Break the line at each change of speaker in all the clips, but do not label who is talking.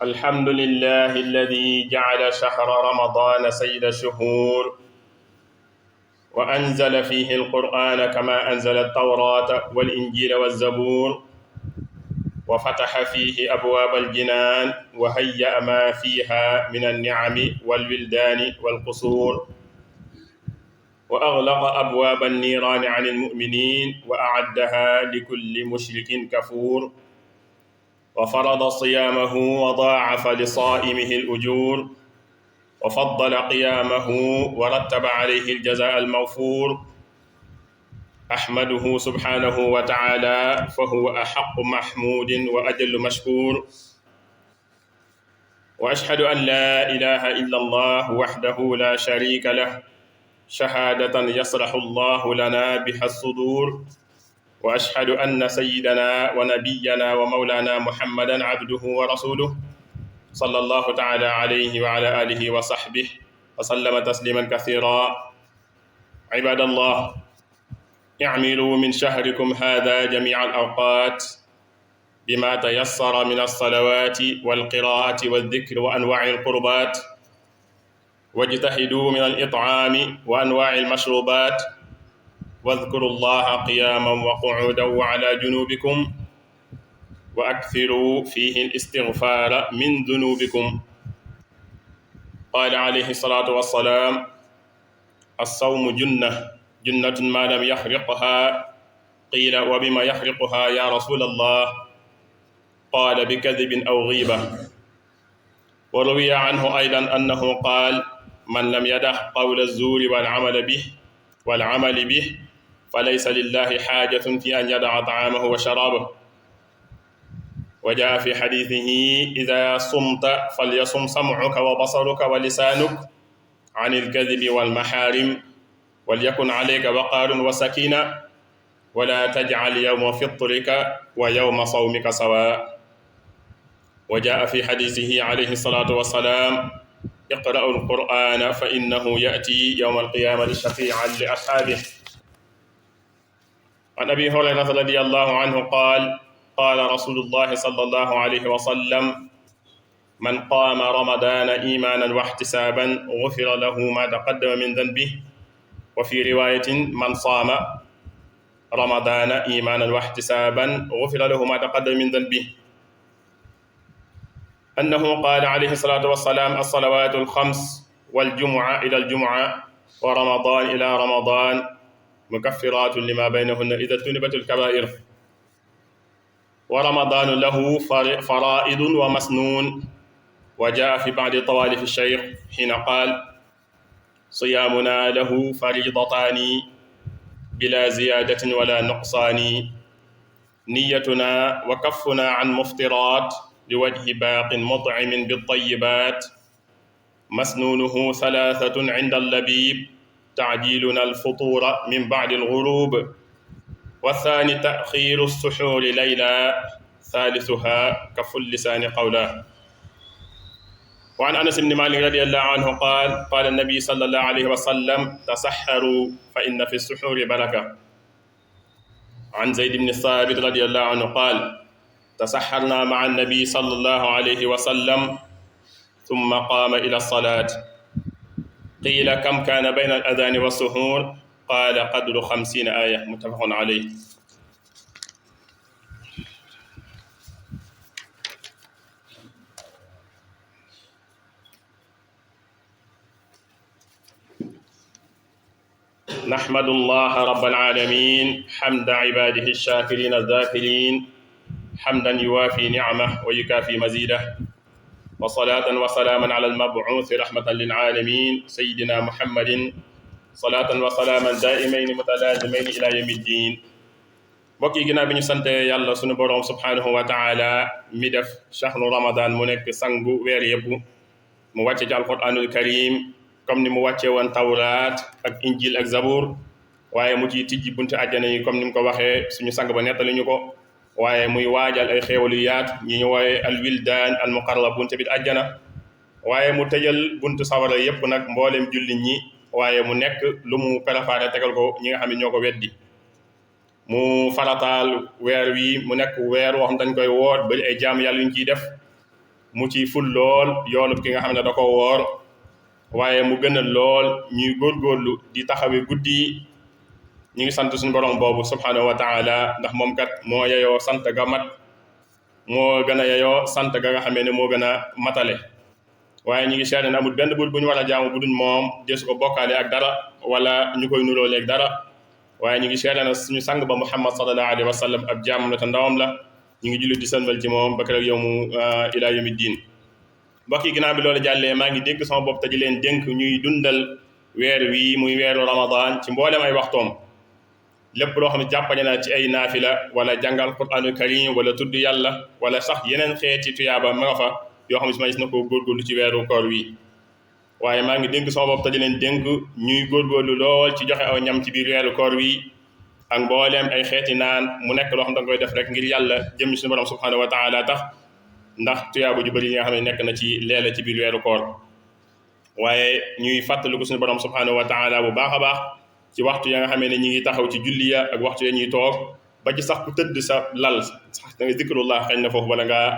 الحمد لله الذي جعل شهر رمضان سيد الشهور وأنزل فيه القرآن كما أنزل التوراة والإنجيل والزبور وفتح فيه أبواب الجنان وهيأ ما فيها من النعم والولدان والقصور وأغلق أبواب النيران عن المؤمنين وأعدها لكل مشرك كفور وفرض صيامه وضاعف لصائمه الأجور وفضل قيامه ورتب عليه الجزاء الموفور أحمده سبحانه وتعالى فهو أحق محمود وأجل مشكور وأشهد أن لا إله إلا الله وحده لا شريك له شهادة يصلح الله لنا بها الصدور وأشهد أن سيدنا ونبينا ومولانا محمدا عبده ورسوله صلى الله تعالى عليه وعلى آله وصحبه وسلم تسليما كثيرا عباد الله اعملوا من شهركم هذا جميع الأوقات بما تيسر من الصلوات والقراءة والذكر وأنواع القربات واجتهدوا من الإطعام وأنواع المشروبات واذكروا الله قياما وقعودا وعلى جنوبكم وأكثروا فيه الاستغفار من ذنوبكم قال عليه الصلاة والسلام الصوم جنة ما لم يحرقها قيل وبما يحرقها يا رسول الله قال بكذب أو غيبة وروي عنه أيضا أنه قال من لم يدع قول الزور والعمل به فليس لله حاجة في أن يدع طعامه وشرابه وجاء في حديثه إذا صمت فليصم سمعك وبصرك ولسانك عن الكذب والمحارم وليكن عليك وقار وسكينة ولا تجعل يوم فطرك ويوم صومك سواء وجاء في حديثه عليه الصلاة والسلام اقرأوا القرآن فإنه يأتي يوم القيامة شفيعا لأصحابه عن أبي هريرة رضي الله عنه قال قال رسول الله صلى الله عليه وسلم من قام رمضان إيمانا واحتسابا غفر له ما تقدم من ذنبه وفي رواية من صام رمضان إيمانا واحتسابا غفر له ما تقدم من ذنبه أنه قال عليه الصلاة والسلام الصلوات الخمس والجمعة إلى الجمعة ورمضان إلى رمضان مكفرات لما بينهن إذا اجتنبت الكبائر ورمضان له فرائض ومسنون وجاء في بعض طوالف الشيخ حين قال صيامنا له فريضتان بلا زيادة ولا نقصان نيتنا وكفنا عن مفطرات لوجه باق مطعم بالطيبات مسنونه ثلاثة عند اللبيب تعجيلنا الفطور من بعد الغروب والثاني تأخير السحور ليلا ثالثها كف اللسان قولا وعن أنس بن مالك رضي الله عنه قال النبي صلى الله عليه وسلم تسحروا فإن في السحور بركة عن زيد بن ثابت رضي الله عنه قال تسحرنا مع النبي صلى الله عليه وسلم ثم قام إلى الصلاة قيل كم كان بين الأذان والسحور قال قدر 50 آية متفق عليه نحمد الله رب العالمين حمد عباده الشاكرين الذاكرين حمدا يوافي نعمه ويكافي مزيده وصلاة وسلاما على المبعوث رحمة للعالمين سيدنا محمد صلاة وسلاما دائمين متلازمين إلى يوم الدين بوكي ginnaaw bi ñu sante yàlla sunu boroom subhanahu wa taala mi def shahru ramadan mu nekk sangu weer yëpp mu wàcce ci alquranul karim comme ni mu wàcce woon tawraat ak injil ak zabur waaye mu ciy tijji bunti àjjana yi comme ni mu ko waxee suñu sang ba nettali ñu ko waaye muy waajal ay xéewal yu yaat ñi ñu wooye al wildaan al muqarrabun te bit àjjana waaye mu tëjal buntu sawara yëpp nag mboolem jullit ñi waaye mu nekk lu mu préparé tegal ko ñi nga xam ne ñoo ko weddi mu farataal weer wi mu nekk weer woo xam dañ koy woor bari ay jaam yàlla yu ñu ciy def mu ci ful lool yoolub ki nga xam ne da ko woor waaye mu gën a lool ñuy góorgóorlu di taxawee guddi yi ñu ngi sant suñu borom boobu subhanahu wa taala ndax moom kat moo yeyoo sant ga mat moo gën a yeyoo sant ga nga xamee ne moo gën a matale waaye ñu ngi seede ne amul benn buur bu ñu war a jaamu bu duñ moom deesu ko bokkaale ak dara wala ñu koy nuróoleeg dara waaye ñu ngi seede na suñu sang ba Muhammad sallallahu alayhi wa sallam ab jaam la te ndawam la ñu ngi julli di sëlmal ci moom ba keroog yawmu ilaa yawmi diin mbokk yi ginnaaw bi loolu jàllee maa ngi dénk sama bopp te di leen dénk ñuy dundal weer wi muy weeru Ramadan ci mboolem ay waxtoom lépp loo xam ne jàppane na ci ay naafila wala jàngal Qur'aanul Karim wala tudd yàlla wala sax yeneen xeeti tuyaaba ma nga fa yoo xam ne si ma gis na ko góorgóorlu ci weeru koor wi waaye maa ngi dénk sama bopp te di leen dénk ñuy góorgóorlu lool ci joxe aw ñam ci biir weeru koor wi ak mbooleem ay xeeti naan mu nekk loo xam da nga koy def rek ngir yàlla jëm suñu borom subhanahu wa taala tax ndax tuyaaba ju bëri yi nga xam ne nekk na ci leela ci biir weeru koor waaye ñuy fàttaliku suñu borom subhanahu wa taala bu baax a baax ci waxtu ya nga xamee ne ñi ngi taxaw ci julli ya ak waxtu ya ñuy toog ba ci sax ku tëdd sa lal sax da nga zikrullah xëy na foofu bala ngaa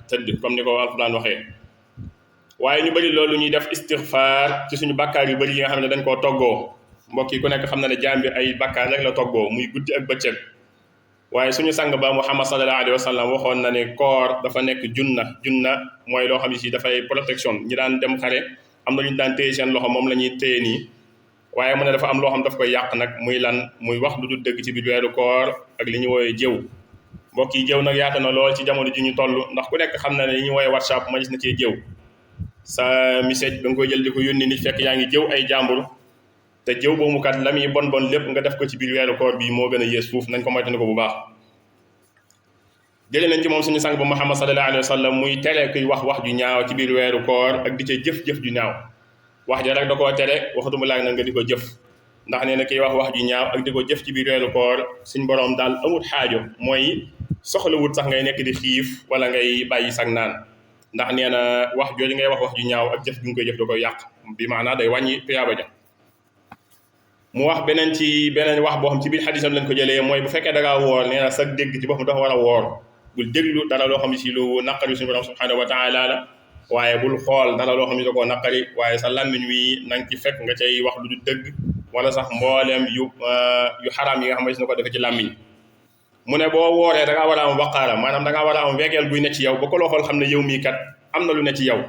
tëdd comme ni ko alquran waxee waaye ñu bëri loolu ñuy def istighfar ci suñu bakkaar yu bëri yi nga xam ne dañ koo toggoo mbokk yi ku nekk xam na ne jaam bi ay bakkaar rek la toggoo muy guddi ak bëccëg waaye suñu sang ba Muhammad sallallahu alayhi wa sallam waxoon na ne koor dafa nekk junna mooy loo xam ne si dafay protection ñi daan dem xare am na ñu daan téye seen loxo moom la ñuy téye nii waaye mu ne dafa am loo xam daf koy yàq nag muy lan muy wax lu dul dëgg ci biir weeru koor ak li ñu wooyee jëw mbokk yi jëw nag yaatu na lool ci jamono ji ñu toll ndax ku nekk xam na ne li ñu wooyee WhatsApp ma gis na cee jëw sa message da nga koy jël di ko yónni nit fekk yaa ngi jëw ay jàmbur te jëw boobu kat la muy bon lépp nga def ko ci biir weeru koor bii moo gën a yées fuuf nañ ko moytandi ko bu baax jëlee nañ ci moom suñu sang ba Muhammad sallallahu alayhi wa sallam muy tere kuy wax ju ñaaw ci biir weeru koor ak di ca jëf-jëf ju ñaaw wax ja rek da koo tere waxatuma laag na nga di ko jëf ndax nee na kiy wax ju ñaaw ak di ko jëf ci biir weeru koor suñ borom daal amul xaajo mooy soxlawut sax ngay nekk di xiif wala ngay bàyyi sag naan ndax nee na wax jooju ngay wax ju ñaaw ak jëf gi nga koy jëf da koy yàq bi maanaa day wàññi tuyaaba ja mu wax beneen wax boo xam ci biir xadisam lañ ko jëlee mooy bu fekkee da ngaa woor nee na sag dégg ci boppam dafa war a woor bul déglu dara loo xam ne si lu naqari suñu borom subhanahu wa taala la waaye bul xool dara loo xam ne da koo naqari waaye sa làmmiñ wi na nga ci fekk nga cay wax lu du dëgg wala sax mbooleem yu xaraam yi nga xam ne si na ko defee ci làmmiñ mu ne boo wooree da ngaa war a am waqaara maanaam da ngaa war a am wegeel guy ne ci yow ba ko loo xool xam ne yow mii kat am na lu ne ci yow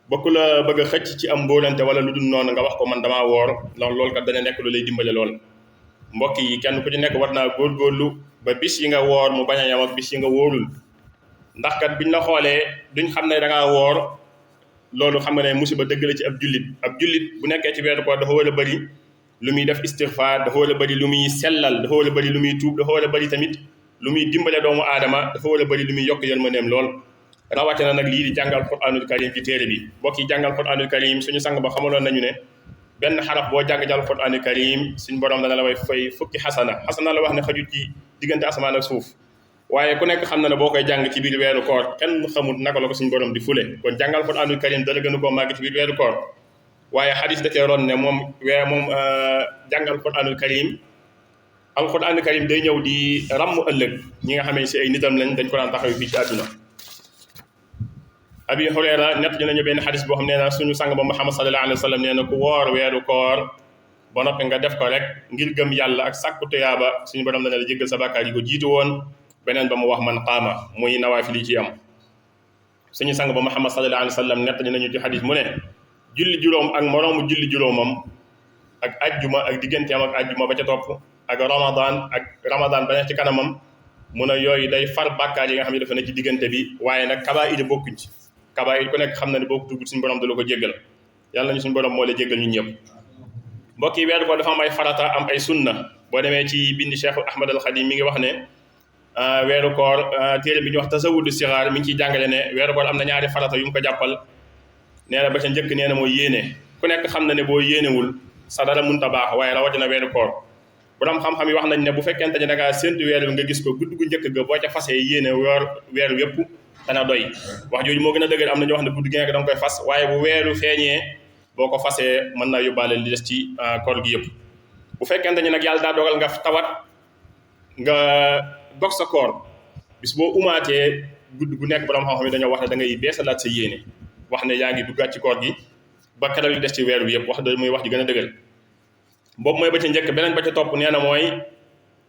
ba ku la bëgg a xëcc ci am mbóolante wala lu dul noonu nga wax ko man damaa woor loolu kat dana nekk lu lay dimbale lool mbokk yi kenn ku ci nekk war naa góorgóorlu ba bis yi nga woor mu bañ a yam ak bis yi nga wóorul ndax kat biñ la xoolee duñ xam ne da ngaa woor loolu xam nga ne musiba dëgg la ci ab jullit bu nekkee ci weeru koor dafa war a bëri lu muy def istighfar dafa war a bëri lu muy sellal dafa war a bëri lu muy tuub dafa war a bëri tamit lu muy dimbale doomu aadama dafa war a bëri lu muy yokk yërmandeem lool rawatina nag lii di jàngal Qur'anul Karim ci téere bi mbokk yi jàngal Qur'anul Karim suñu sang ba xamaloon nañu ne benn xaraf boo jàng Qur'anul Karim suñu borom dana la way fay fukki xasana la wax ne xajut ci diggante asamaan ak suuf waaye ku nekk xam na ne boo koy jàng ci biir weeru koor kenn xamul naka la ko suñu borom di fule kon jàngal Qur'anul Karim dara gënu koo màgg ci biir weeru koor waaye xadis da cee ron ne moom jàngal Qur'anul Karim Qur'anul Karim day ñëw di ràmm ëllëg ñi nga xamee si ay nitam lañ dañ ko daan taxaw fii ci àdduna Abi Hurayra nett dinañu benn xadis boo xam nee na suñu sang ba Muhammad sallallahu alayhi wa sallam nee na ku woor weeru koor ba noppi nga def ko rek ngir gëm yàlla ak sàkku tuyaaba suñu borom dana la jéggal sa bàkkaar yi ko jiitu woon beneen ba mu wax man qaama muy nawaafil yi ci am suñu sang ba Muhammad sallallahu alayhi wa sallam nett dinañu ci xadis mu ne julli juróom ak moroomu julli juróomam ak ajjuma ak digganteem ak ajjuma ba ca topp ak ramadan ba nekk ci kanamam mu ne yooyu day far bàkkaar yi nga xam ne dafa ne ci diggante bi waaye nag kabaa'ir bokkuñ ci kabaa'ir ku nekk xam na ne boo ko tuubul suñu borom da la ko jéggal yàlla nañu suñu borom moo la jéggal ñun ñëpp mbokk yi weeru ko dafa am ay farata am ay sunna boo demee ci bindi Cheikh Ahmad al Khadim mi ngi wax ne weeru koor téere bi ñu wax tasawudu sixaar mi ngi ciy jàngale ne weeru koor am na ñaari farata yu mu ko jàppal nee na ba ca njëkk nee na mooy yéene ku nekk xam na ne boo yéenewul sa dara mënut a baax waaye rawatina weeru koor borom xam-xam yi wax nañ ne bu fekkente ne da ngaa séntu weer wi nga gis ko gudd gu njëkk ga boo ca fasee yéene weer yépp dana doy wax jooju moo gën a dëgër am na ñu wax ne gudd gi nekk da nga koy fas waaye bu weeru feeñee boo ko fasee mën naa yóbbaale li des ci koor gi yëpp bu fekkente ne nag yàlla daa dogal nga tawat nga dog sa koor bis boo umaatee guddi gu nekk borom xam-xam yi dañoo wax ne da ngay beesalaat sa yéene wax ne yaa ngi duggaat ci koor gi ba keroog li des ci weer bi yëpp wax dëgg muy wax ji gën a dëgër boobu mooy ba ci njëkk beneen ba ci topp nee na mooy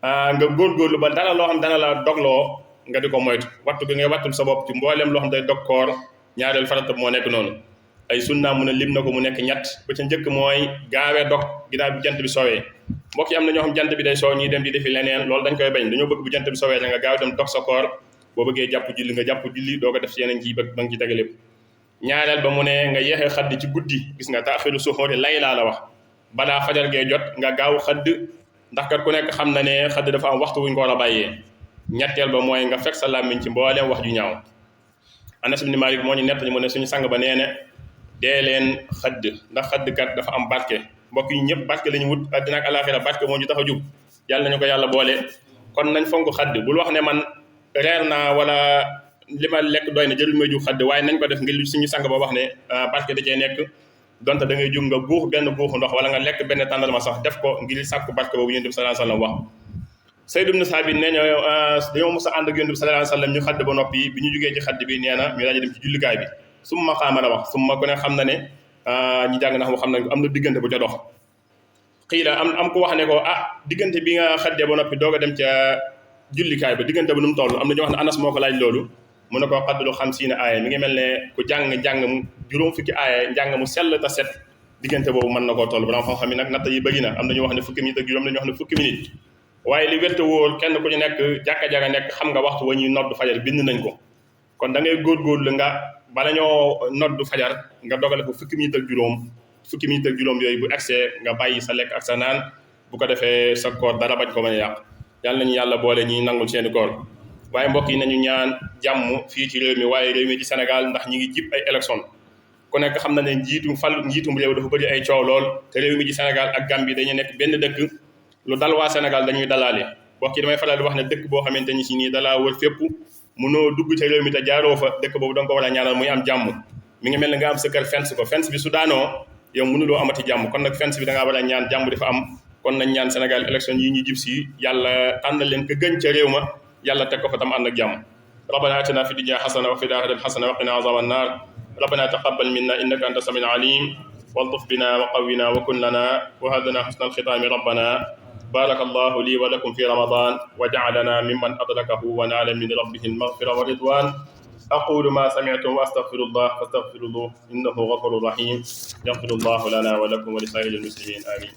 nga góorgóorlu ba dara loo xam dana la dogloo nga di ko moytu wattu gi ngay wattul sa bopp ci mbooleem loo xam day dog koor ñaareel farata moo nekk noonu ay sunna mu ne lim na ko mu nekk ñett ba ci njëkk mooy gaawee dog ginnaaw bi jant bi soowee mbokk yi am na ñoo xam jant bi day soow ñuy dem di defi leneen loolu dañ koy bañ dañoo bëgg bu jant bi soowee nga gaaw dem dog sa koor boo bëggee jàpp julli nga jàpp julli doo ko def ci yeneen ci ba nga ci tege lépp ñaareel ba mu ne nga yéexee xadd ci guddi gis nga taaxiru suxóori lay laa la wax balaa fajar gee jot nga gaaw xadd ndax kat ku nekk xam na ne xadd dafa am waxtu wuñ ko war a bàyyee ñetteel ba mooy nga fekk sa làmmiñ ci mbooleem wax ju ñaaw Anas ibn Malik moo ñu nettali mu ne suñu sang ba nee na dee leen xadd ndax xadd kat dafa am barke mbokk yi ñëpp barke la ñu wut àddina ak alaaxira barke moo ñu tax a jub yàlla nañu ko yàlla boole kon nañ fonk xadd bul wax ne man reer naa wala li ma lekk doy na jëlul may jug xadd waaye nañ ko def ngir suñu sang ba wax ne barke da cee nekk donte da ngay jug nga guux benn guuxu ndox wala nga lekk benn tàndarma sax def ko ngir sàkku barke boobu Yonent bi sallallahu alayhi wa sallam wax Sayd ibn Saabit nee na dañoo mos a ànd ak Yonent bi sallallahu alayhi wa sallam ñu xadd ba noppi bi ñu jugee ci xadd bi nee na ñu daal di dem ci jullikaay bi summa qaama la wax summa ku ne xam na ne ñi jàng na xam nañ ko am na diggante bu ca dox xii la am ku wax ne ko diggante bi nga xaddee ba noppi doog a dem ca jullikaay ba diggante ba nu mu toll am na ñu wax ne Anas moo ko laaj loolu mu ne ko xaddulu 50 aaya mi ngi mel ne ku jàng mu juróom fukki aaya njàng mu sell te set diggante boobu mën na koo toll borom xam-xam yi nag natt yi bëri na am na ñu wax ne fukki minute ak juróom la ñu wax ne fukki minute waaye li wérte wóor kenn ku ñu nekk jàkka-jàkka nekk xam nga waxtu wa ñuy nodd fajar bind nañ ko kon da ngay góorgóorlu nga bala ñoo noddu fajar nga dogale ko fukki minute ak juróom yooyu bu egsee nga bàyyi sa lekk ak sa naan bu ko defee sa koor dara bañ ko mën a yàq yàlla nañu yàlla boole ñi nangul seeni koor waaye mbokk yi nañu ñaan jàmm fii ci réew mi waaye réew mi ci Sénégal ndax ñi ngi jib ay élection ku nekk xam na ne njiitum réew dafa bëri ay coow lool te réew mi ci Sénégal ak Gambie dañuy nekk benn dëkk lu dal waa Sénégal dañuy dalaale mbokk yi damay faral di wax ne dëkk boo xamante ni si nii dalaa wër fépp mënoo dugg ca réew mi te jaaroo fa dëkk boobu danga ko war a ñaanal muy am jàmm mi ngi mel ne nga am sa kër fence ko fence bi su daanoo yow mënuloo amati jàmm kon nag fence bi da ngaa war a ñaan jàmm di fa am kon nañ ñaan Sénégal élection yi ñu jib si yàlla tànnal leen ko gën ca réew ma yàlla teg ko fa tam ànd ak jàmm rabbana atina fi dunya hasana wa fil akhirati hasana wa qina azaban nar rabbana taqabbal minna innaka anta samiul alim waltuf bina wa qawwina wa kun lana wa hadana husnal khitami rabbana بارك الله لي ولكم في رمضان وجعلنا ممن أدركه ونال من ربه المغفرة والرضوان أقول ما سمعتم وأستغفر الله فاستغفروه إنه غفور رحيم يغفر الله لنا ولكم ولسائر المسلمين آمين